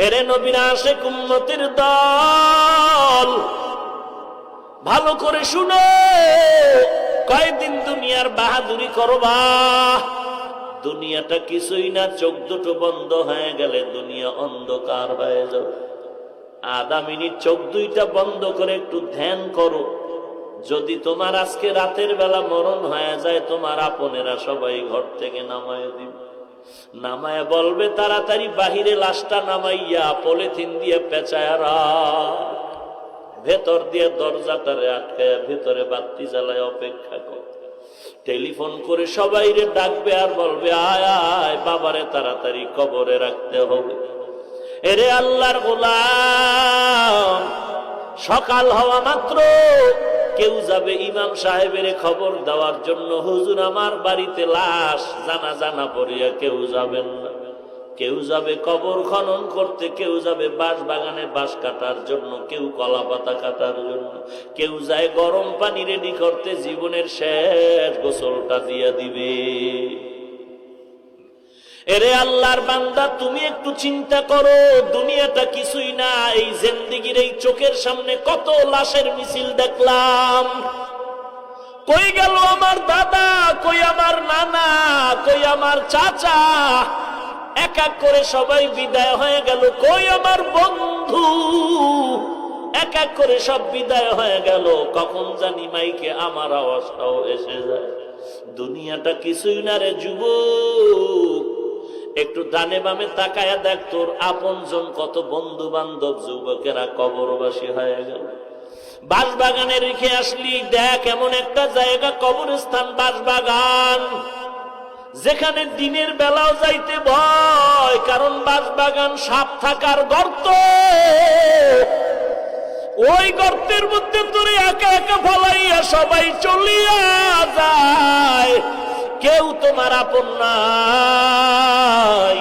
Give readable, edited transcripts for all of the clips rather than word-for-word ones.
এরে নবীর আশিক উম্মতের দল, ভালো করে শুনো, কয়দিন দুনিয়ার বাহাদুরি করবা? দুনিয়াটা কিছুই না, চোখ দুটো বন্ধ হয়ে গেলে দুনিয়া অন্ধকার হয়ে যাবে। আধা মিনিট চোখ দুইটা বন্ধ করে একটু ধ্যান করো। যদি তোমার আজকে রাতের বেলা মরণ হয়ে যায়, তোমার আপনেরা সবাই ঘর থেকে নামায় দিবে, নামায় বলবে তাড়াতাড়ি বাহিরে লাশটা নামাইয়া পলিথিন দিয়ে পেঁচায় রাখ, ভেতর দিয়ে দরজাটারে আটকায় ভেতরে বাতি জ্বালায় অপেক্ষা কর। টেলিফোন করে সবাইরে ডাকবে আর বলবে আয় আয়, বাবারে তাড়াতাড়ি কবরে রাখতে হবে। এরে আল্লাহর গোলাম, সকাল হওয়া মাত্র কেউ যাবে ইমাম সাহেবের খবর দেওয়ার জন্য, হুজুর আমার বাড়িতে লাশ, জানাজা না পড়িয়া কেউ যাবেন না। কেউ যাবে কবর খনন করতে, কেউ যাবে বাঁশ বাগানে বাঁশ কাটার জন্য, কেউ কলা পাতা কাটার জন্য, কেউ যায় গরম পানি রেডি করতে, জীবনের শেষ গোসলটা দিয়া দিবে। এরে আল্লাহর বান্দা, তুমি একটু চিন্তা করো, দুনিয়াটা কিছুই না। এই জিন্দেগির এই চোখের সামনে কত লাশের মিছিল দেখলাম। কই গেল আমার দাদা, কই আমার নানা, কই আমার চাচা, এক এক করে সবাই বিদায় হয়ে গেল। কই আমার বন্ধু, এক এক করে সব বিদায় হয়ে গেল। কখন জানি মাইকে আমার আওয়াজটাও এসে যায়। দুনিয়াটা কিছুই না রে যুবক, একটু ডানে বামে তাকায়া দেখ, তোর আপনজন কত বন্ধু বান্ধব যুবকেরা কবরবাসী হয়ে গেল। বাঁশবাগানে রেখে আসলি, দেখ এমন একটা জায়গা কবরস্থান বাঁশবাগান, যেখানে দিনের বেলাও যাইতে ভয়, কারণ বাঁশবাগান সাপ থাকার গর্ত। ওই গর্তের মধ্যে তোরে একা একা ফলাইয়া সবাই চলিয়া যায়, কেউ তোমার আপন নাই।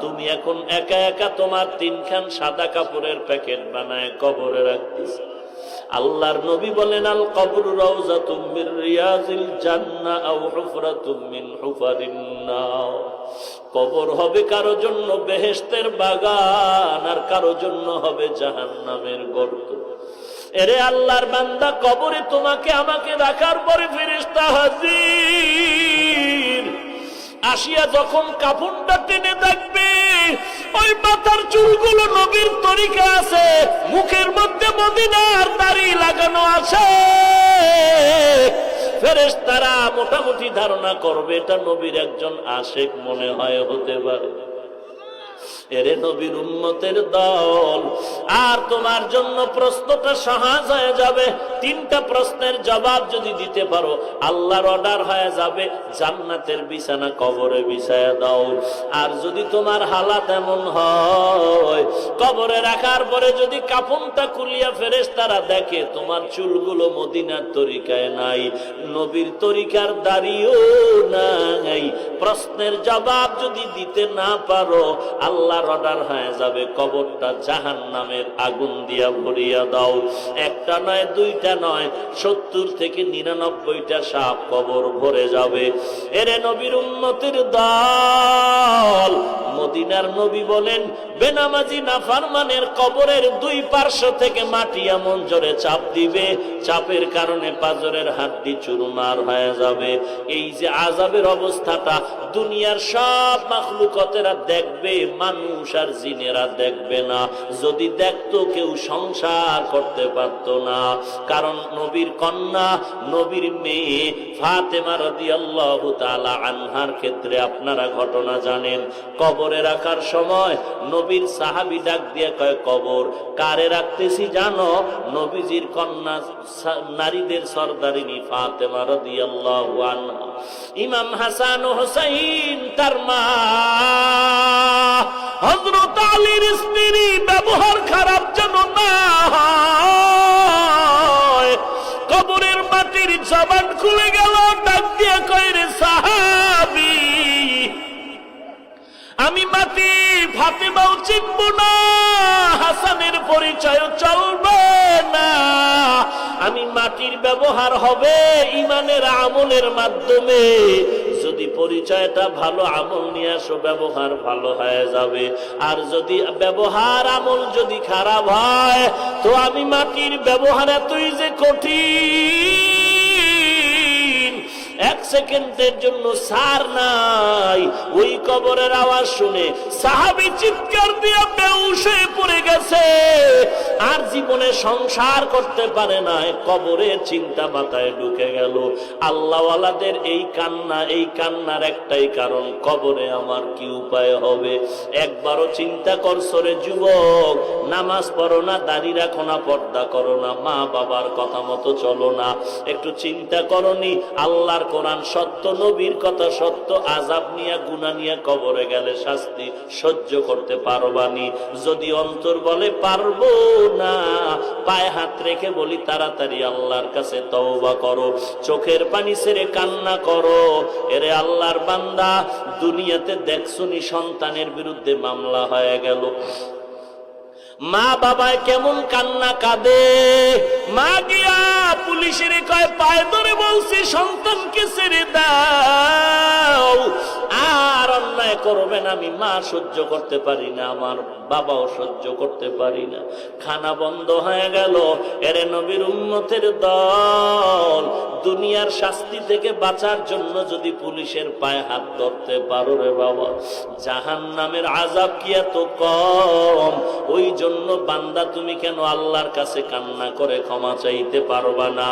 তুমি এখন একা একা তোমার তিনখান সাদা কাপড়ের প্যাকেট বানায় কবরে রাখতেছ। আল্লাহর নবী বলেন, আল কবর রাউযাতুম মির রিয়াজিল জান্নাহ আও হুফরাতুম মিন হুফারিন নার। কবর হবে কারো জন্য বেহেশতের বাগান, আর কারো জন্য হবে জাহান্নামের গর্ত। এরে আল্লাহর বান্দা, কবরে তোমাকে আমাকে রাখার পরে ফেরেশতা হাজির। আসিয়া যখন কাফনটা টেনে দেখবে, ওই মাথার চুলগুলো নবীর তরিকা আছে, মুখের মধ্যে মদিনার দাড়ি লাগানো আছে। ফেরেশতারা মোটামুটি ধারণা করবে এটা নবীর একজন আশিক মনে হয় হতে পারে। এরে নবীর উম্মতের দল, আর তোমার জন্য প্রশ্নটা সহজ হয়ে যাবে। তিনটা প্রশ্নের জবাব যদি দিতে পারো, আল্লাহর অর্ডার হয়ে যাবে, জান্নাতের বিছানা কবরে বিছায়া দাও। আর যদি তোমার হালাত এমন হয়, কবরে রাখার পরে যদি কাফনটা খুলিয়া ফেরেশতারা দেখে তোমার চুলগুলো মদিনার তরিকায় নাই, নবীর তরিকার দাড়িও নাই, প্রশ্নের জবাব যদি দিতে না পারো, আল্লাহ অর্ডার হয়ে যাবে, কবরটা জাহান্নামের আগুন দিয়া ভরিয়া দাও। একটা নয়, দুইটা নয়, 70 থেকে 99টা সাপ কবর ভরে যাবে। এরে নবীর উম্মতের দল, মদিনার নবী বলেন, বেনামাজি নাফরমানের কবরের দুই পার্শ্ব থেকে মাটি এমন জোরে চাপ দিবে, চাপের কারণে পাজরের হাড্ডি চুরমার হয়ে যাবে। এই যে আযাবের অবস্থাটা দুনিয়ার সব মাখলুকাতেরা দেখবে, মানুষ আর জিনেরা দেখবে না। যদি দেখতো কেউ সংসার করতে পারত না। কারণ নবীর কন্যা, নবীর মেয়ে ফাতেমা রাদিয়াল্লাহু তাআলা আনহার ক্ষেত্রে আপনারা ঘটনা জানেন। কবরে রাখার সময় নবীর সাহাবী ডাক দিয়ে কয়, কবর কারে রাখতেছি জানো? নবীজির কন্যা, নারীদের সরদারিনী ফাতেমা রাদিয়াল্লাহু আনহা। ইমাম হাসান ও হুসাইন তার মা, হযরত আলীর স্ত্রী, ব্যবহার খারাপ যেন না হয়। কবরের মাটির জবান খুলে গেল, ডাক দিয়ে কয়, রে সাহাবী, আমি মাটি ফাতেমাও চিনব না, হাসানের পরিচয় চলবে না। আমি মাটির ব্যবহার হবে ইমানের আমলের মাধ্যমে। যদি পরিচয়টা ভালো, আমল নিয়ে আসো, ব্যবহার ভালো হয়ে যাবে। আর যদি ব্যবহার আমল যদি খারাপ হয়, তো আমি মাটির ব্যবহার এতই যে কঠিন, এক সেকেন্ডের জন্য সার নাই। ওই কবরের আওয়াজ শুনে সাহাবী চিৎকার দিয়ে বেহুশ হয়ে পড়ে গেছে, আর জীবনে সংসার করতে পারে না। কবরের চিন্তা মাথায় ঢুকে গেল। আল্লাহওয়ালাদের এই কান্না, এই কান্নার একটাই কারণ, কবরে আমার কি উপায় হবে। একবারও চিন্তা করছো রে যুবক, নামাজ পড়ো না, দাড়ি রাখো না, পর্দা করো না, মা বাবার কথা মতো চলো না, একটু চিন্তা করনি আল্লাহর কোরআন সত্য, নবীর কথা সত্য, আযাব নিয়ে গুনাহ নিয়ে কবরে গেলে শাস্তি সহ্য করতে পারবানি? যদি অন্তর বলে পারবো না, পায়ে হাত রেখে বলি তাড়াতাড়ি আল্লাহর কাছে তওবা করো, চোখের পানি ছেড়ে কান্না করো। এরে আল্লাহর বান্দা, দুনিয়াতে দেখছুনি সন্তানের বিরুদ্ধে মামলা হয়ে গেল, মা বাবায় কেমন কান্না কাঁদে, মা গিয়া পুলিশের কয় পায়ে ধরে বলছি সন্তানকে ছেড়ে দাও, আর অন্যায় করবেন আমি মা সহ্য করতে পারি না, আমার বাবাও সহ্য করতে পারি না, খানা বন্ধ হয়ে গেল। এরে নবীর উম্মতের দল, দুনিয়ার শাস্তি থেকে বাঁচার জন্য যদি পুলিশের পায়ে হাত ধরতে পারো রে বাবা, জাহান্নামের আযাব কি এত কম? ওই জন্য বান্দা তুমি কেন আল্লাহর কাছে কান্না করে ক্ষমা চাইতে পারবা না?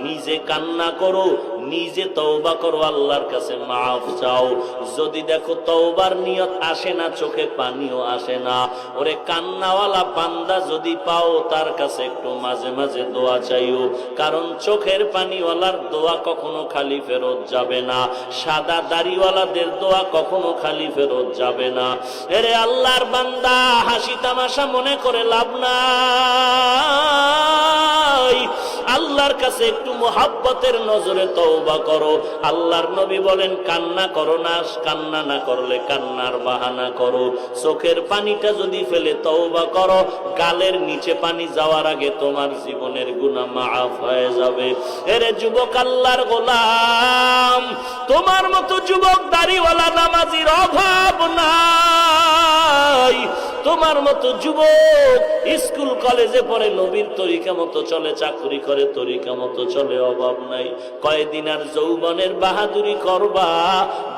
নিজে কান্না করো, নিজে তওবা করো, আল্লাহর কাছে মাফ চাও। যদি দেখো তওবার নিয়ত আসে না, চোখে পানিও আসে না, ওরে কান্নাওয়ালা বান্দা যদি পাও, তার কাছে একটু মাঝে মাঝে দোয়া চাইও, কারণ চোখের পানিওয়ালার দোয়া কখনো খালি ফেরত যাবে না, সাদা দাড়িওয়ালাদের দোয়া কখনো খালি ফেরত যাবে না। এরে আল্লাহর বান্দা, হাসি তামাশা মনে করে লাভ নাই, আল্লাহর কাছে একটু মুহাব্বতের নজরে তওবা করো। আল্লাহর নবী বলেন কান্না করো না, কান্না না করলে কান্নার বাহানা করো, চোখের পানিটা যদি ফেলে তওবা করো, গালের নিচে পানি যাওয়ার আগে তোমার জীবনের গুনাহ মাফ হয়ে যাবে। এরে যুবক আল্লাহর গোলাম, তোমার মতো যুবক দাড়িওয়ালা নামাজির অভাব নাই, তোমার মতো যুবক স্কুল কলেজে পড়ে, নবীর তরিকা মতো চলে, চাকরি করে তরিকা মতো চলে, অভাব নাই। কয়দিন আর যৌবনের বাহাদুরি করবা?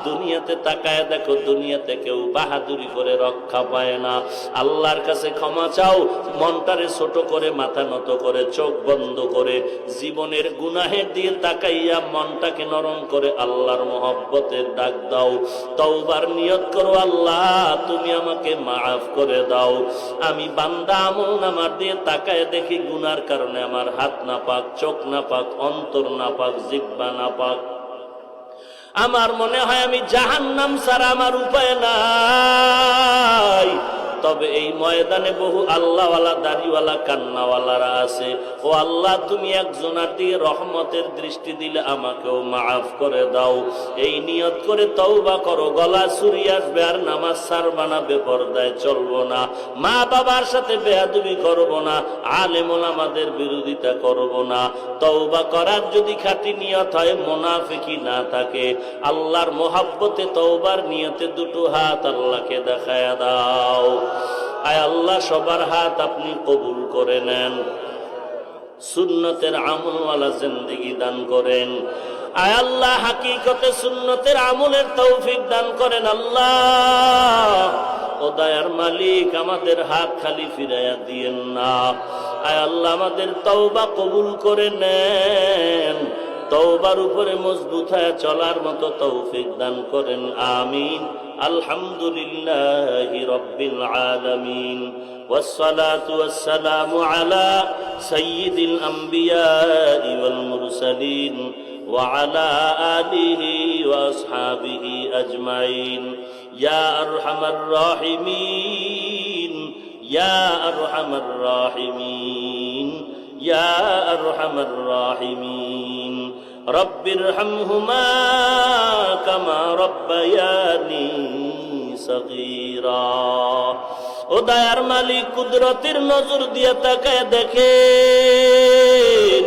দুনিয়াতে তাকায় দেখো, দুনিয়াতে কেউ বাহাদুরি করে রক্ষা পায় না। আল্লাহর কাছে ক্ষমা চাও, মনটারে ছোট করে, মাথা নত করে, চোখ বন্ধ করে, জীবনের গুনাহের দিয়ে তাকাইয়া মনটাকে নরম করে আল্লাহর মহব্বতের ডাক দাও, তওবার নিয়ত করো, আল্লাহ তুমি আমাকে মাফ করে দাও। আমি বান্দা আমল নামার দিয়ে তাকায় দেখি গুনার কারণে আমার হাত না পাক, চোখ না পাক, অন্তর না পাক, জিহ্বা না পাক, আমার মনে হয় আমি জাহান্নাম ছাড়া আমার উপায় নাই। তবে এই ময়দানে বহু আল্লাহওয়ালা, দাড়িওয়ালা, কান্নাওয়ালারা আছে। ও আল্লাহ, তুমি একজনার দিয়ে রহমতের দৃষ্টি দিলে আমাকেও মাফ করে দাও। এই নিয়ত করে তওবা করো, গলা ছুরি আসবে আর নামাজ ছাড়বা না, বেপরদায় চলবো না, মা বাবার সাথে বেয়াদবি করবো না, আলেম ওলামাদের বিরোধিতা করবো না। তওবা করার যদি খাঁটি নিয়ত হয়, মুনাফিকি না থাকে, আল্লাহর মোহাব্বতে তওবার নিয়তে দুটো হাত আল্লাহকে দেখায়া দাও। আয় আল্লাহ, সবার হাত আপনি কবুল করে নেন, সুন্নতের আমলওয়ালা জিন্দেগি দান করেন। আয় আল্লাহ, হাকিকতে সুন্নতের আমলের তৌফিক দান করেন। আল্লাহ ও দয়ার মালিক, আমাদের হাত খালি ফিরাইয়া দিয়েন না। আয় আল্লাহ, আমাদের তওবা কবুল করে নেন, তওবার উপরে মজবুত হয়ে চলার মতো তৌফিক দান করেন। আমিন। আলহামদুলিল্লাহি রাব্বিল আলামিন, ওয়াসসালাতু ওয়াসসালামু আলা সাইয়্যিদিল আমবিয়াই ওয়াল মুরসালিন ওয়া আলা আলিহি ওয়া আসহাবিহি আজমাইন। ইয়া আরহামার রাহিমিন, ইয়া আরহামার রাহিমিন, ইয়া আরহামার রাহিমিন। রব্বিরহামহুমা কামা রব্বায়ানি সগীরা। ও দয়ার মালিক, কুদরতের নজর দিয়ে তাকায় দেখেন,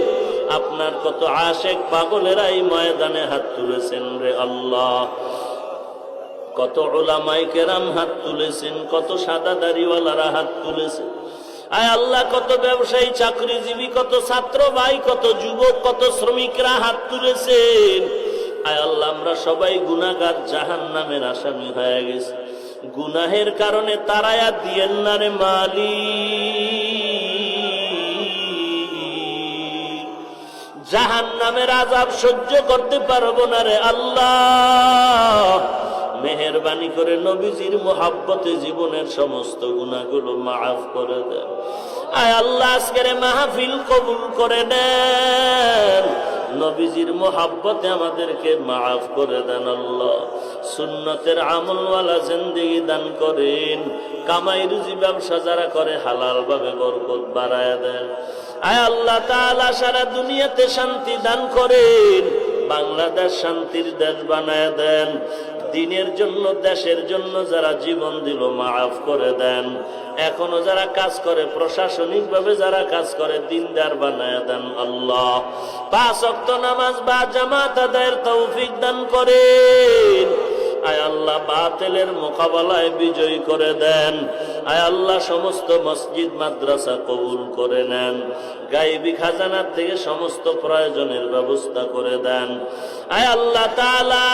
আপনার কত আশেক পাগলেরা এই ময়দানে হাত তুলেছেন রে আল্লাহ। কত উলামায়ে কেরাম হাত তুলেছেন, কত সাদা দাড়িওয়ালারা হাত তুলেছেন। আয় আল্লাহ, কত ব্যবসায়ী, চাকরিজীবী, কত ছাত্র ভাই, কত যুবক, কত শ্রমিকরা হাত তুলেছেন। আয় আল্লাহ, আমরা সবাই গুনাহগার, জাহান্নামের আসামি হয়ে গেছি। গুনাহের কারণে তারায়া দিয়েন না রে মালিক, জাহান্নামের আযাব সহ্য করতে পারবো না রে আল্লাহ। মেহেরবানি করে নবীজির মোহাব্বতে জীবনের সমস্ত গুনাহগুলো মাফ করে দেন। আয় আল্লাহ, আজকের মাহফিল কবুল করে নেন। নবীজির মোহাব্বতে আমাদেরকে মাফ করে দেন আল্লাহ। সুন্নতের আমলওয়ালা জিন্দেগি দান করেন। কামাই রুজি ব্যবসা যারা করে হালাল ভাবে বরকত বাড়ায় দেন। আয় আল্লাহ তাআলা, সারা দুনিয়াতে শান্তি দান করেন। বাংলাদেশ শান্তির দেশ বানায় দেন। দিনের জন্য, দেশের জন্য যারা জীবন দিল মাফ করে দেন। এখনো যারা কাজ করে, প্রশাসনিক ভাবে যারা কাজ করে, দিনদার বানায় দেন আল্লাহ। 5 ওয়াক্ত নামাজ বা জামাত আদায়ের তৌফিক দান করেন। আয় আল্লাহ, বাতিলের মোকাবেলায় বিজয়ী করে দেন। আয় আল্লাহ, সমস্ত মসজিদ মাদ্রাসা কবুল করে নেন। গায়বী খাজানার থেকে সমস্ত প্রয়োজনের ব্যবস্থা করে দেন। আয় আল্লাহ তাআলা,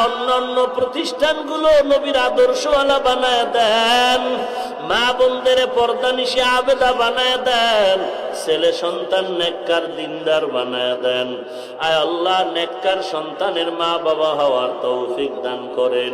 অন্যান্য প্রতিষ্ঠানগুলো নবীর আদর্শওয়ালা বানায় দেন। মা বোনদের পর্দানিশি আবেদা বানায় দেন। ছেলে সন্তান নেককার দিনদার বানায় দেন। আয় আল্লাহ, নেককার সন্তানের মা বাবা হওয়ার তৌফিক দান করেন।